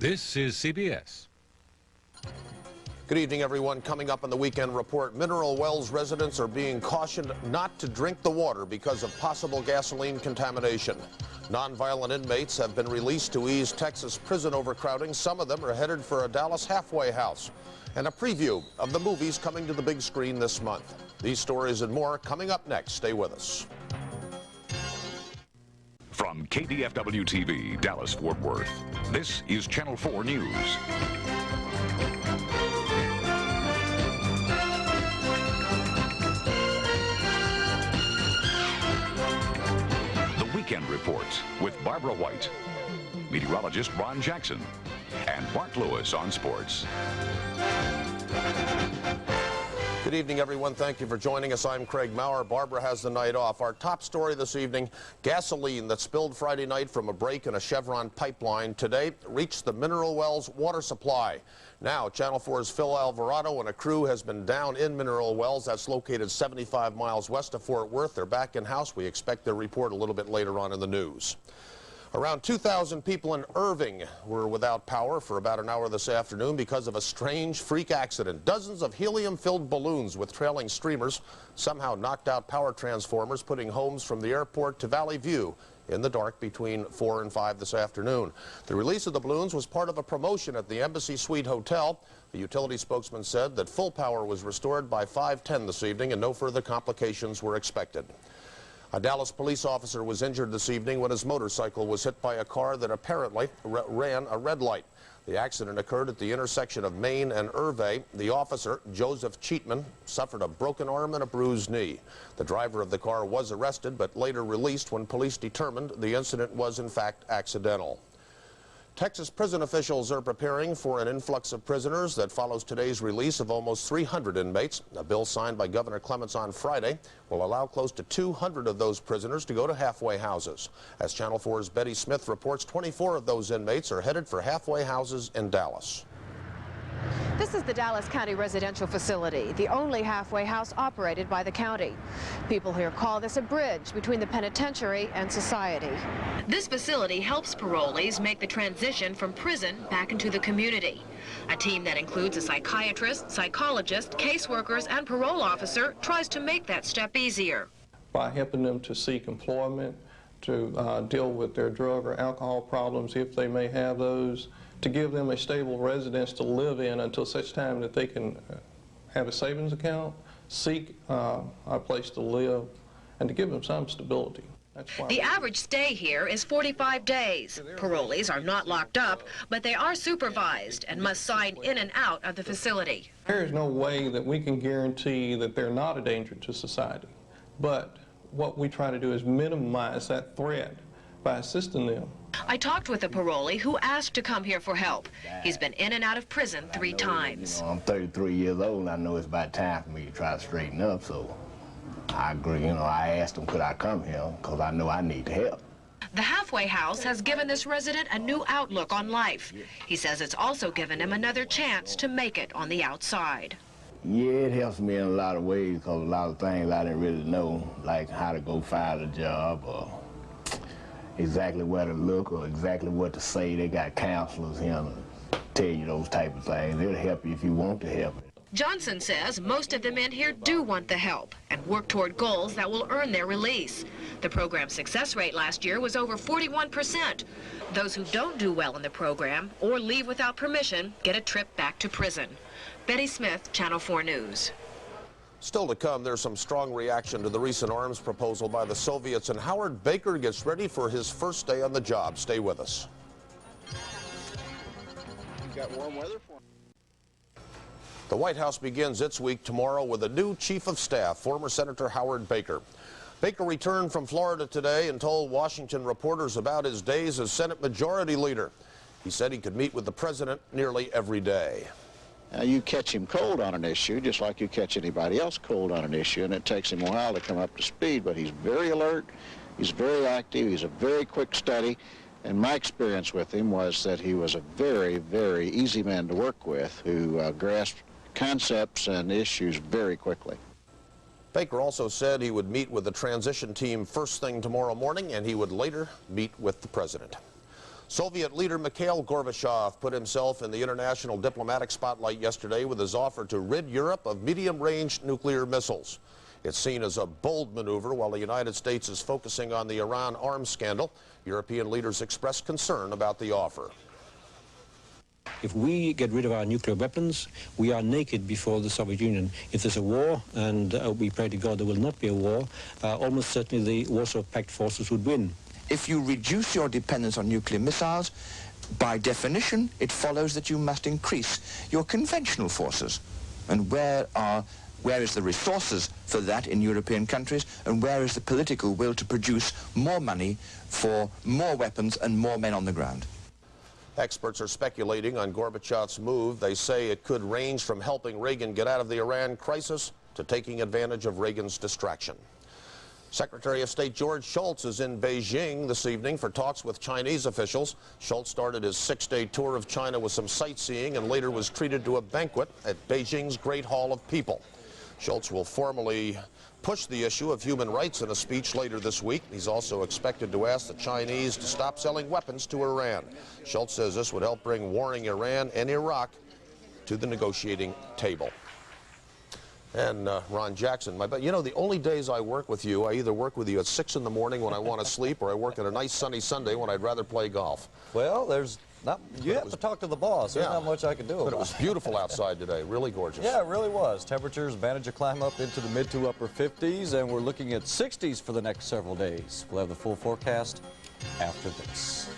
This is CBS. Good evening, everyone. Coming up on the Weekend Report, Mineral Wells residents are being cautioned not to drink the water because of possible gasoline contamination. Nonviolent inmates have been released to ease Texas prison overcrowding. Some of them are headed for a Dallas halfway house. And a preview of the movies coming to the big screen this month. These stories and more coming up next. Stay with us. From KDFW TV, Dallas-Fort Worth, this is Channel 4 News. The Weekend Report with Barbara White, meteorologist Ron Jackson, and Mark Lewis on sports. Good evening, everyone. Thank you for joining us. I'm Craig Maurer. Barbara has the night off. Our top story this evening, gasoline that spilled Friday night from a break in a Chevron pipeline today reached the Mineral Wells water supply. Now, Channel 4's Phil Alvarado and a crew has been down in Mineral Wells. That's located 75 miles west of Fort Worth. They're back in-house. We expect their report a little bit later on in the news. Around 2,000 people in Irving were without power for about an hour this afternoon because of a strange freak accident. Dozens of helium-filled balloons with trailing streamers somehow knocked out power transformers, putting homes from the airport to Valley View in the dark between 4 and 5 this afternoon. The release of the balloons was part of a promotion at the Embassy Suite Hotel. The utility spokesman said that full power was restored by 5:10 this evening and no further complications were expected. A Dallas police officer was injured this evening when his motorcycle was hit by a car that apparently ran a red light. The accident occurred at the intersection of Main and Irvay. The officer, Joseph Cheatman, suffered a broken arm and a bruised knee. The driver of the car was arrested but later released when police determined the incident was in fact accidental. Texas prison officials are preparing for an influx of prisoners that follows today's release of almost 300 inmates. A bill signed by Governor Clements on Friday will allow close to 200 of those prisoners to go to halfway houses. As Channel 4's Betty Smith reports, 24 of those inmates are headed for halfway houses in Dallas. This is the Dallas County Residential Facility, the only halfway house operated by the county. People here call this a bridge between the penitentiary and society. This facility helps parolees make the transition from prison back into the community. A team that includes a psychiatrist, psychologist, caseworkers, and parole officer tries to make that step easier. By helping them to seek employment, to deal with their drug or alcohol problems if they may have those, to give them a stable residence to live in until such time that they can have a savings account, seek a place to live, and to give them some stability. The average stay here is 45 days. Parolees are not locked up, but they are supervised and must sign in and out of the facility. There is no way that we can guarantee that they're not a danger to society, but what we try to do is minimize that threat by assisting them. I talked with a parolee who asked to come here for help. He's been in and out of prison 3 times. I'm 33 years old and I know it's about time for me to try to straighten up, so I agree. I asked him could I come here because I know I need help. The halfway house has given this resident a new outlook on life. He says it's also given him another chance to make it on the outside. Yeah, it helps me in a lot of ways because a lot of things I didn't really know, like how to go find a job or exactly where to look or exactly what to say. They got counselors here to tell you those type of things. It'll help you if you want to help it. Johnson says most of the men here do want the help and work toward goals that will earn their release. The program's success rate last year was over 41%. Those who don't do well in the program or leave without permission get a trip back to prison. Betty Smith, Channel 4 News. Still to come, there's some strong reaction to the recent arms proposal by the Soviets, and Howard Baker gets ready for his first day on the job. Stay with us. You got warm weather for him. The White House begins its week tomorrow with a new chief of staff, former Senator Howard Baker. Baker returned from Florida today and told Washington reporters about his days as Senate Majority Leader. He said he could meet with the president nearly every day. You catch him cold on an issue just like you catch anybody else cold on an issue, and it takes him a while to come up to speed, but he's very alert, he's very active, he's a very quick study, and my experience with him was that he was a very, very easy man to work with who grasped concepts and issues very quickly. Baker also said he would meet with the transition team first thing tomorrow morning, and he would later meet with the president. Soviet leader Mikhail Gorbachev put himself in the international diplomatic spotlight yesterday with his offer to rid Europe of medium-range nuclear missiles. It's seen as a bold maneuver while the United States is focusing on the Iran arms scandal. European leaders expressed concern about the offer. If we get rid of our nuclear weapons, we are naked before the Soviet Union. If there's a war, and we pray to God there will not be a war, almost certainly the Warsaw Pact forces would win. If you reduce your dependence on nuclear missiles, by definition, it follows that you must increase your conventional forces. And where is the resources for that in European countries, and where is the political will to produce more money for more weapons and more men on the ground? Experts are speculating on Gorbachev's move. They say it could range from helping Reagan get out of the Iran crisis to taking advantage of Reagan's distraction. Secretary of State George Shultz is in Beijing this evening for talks with Chinese officials. Shultz started his 6-day tour of China with some sightseeing and later was treated to a banquet at Beijing's Great Hall of People. Shultz will formally push the issue of human rights in a speech later this week. He's also expected to ask the Chinese to stop selling weapons to Iran. Shultz says this would help bring warring Iran and Iraq to the negotiating table. And Ron Jackson, you know, the only days I work with you, I either work with you at 6 in the morning when I want to sleep, or I work on a nice sunny Sunday when I'd rather play golf. Well, there's not, you have to talk to the boss. There's not much I can do about it. But it was beautiful outside today, really gorgeous. Yeah, it really was. Temperatures managed to climb up into the mid to upper 50s, and we're looking at 60s for the next several days. We'll have the full forecast after this.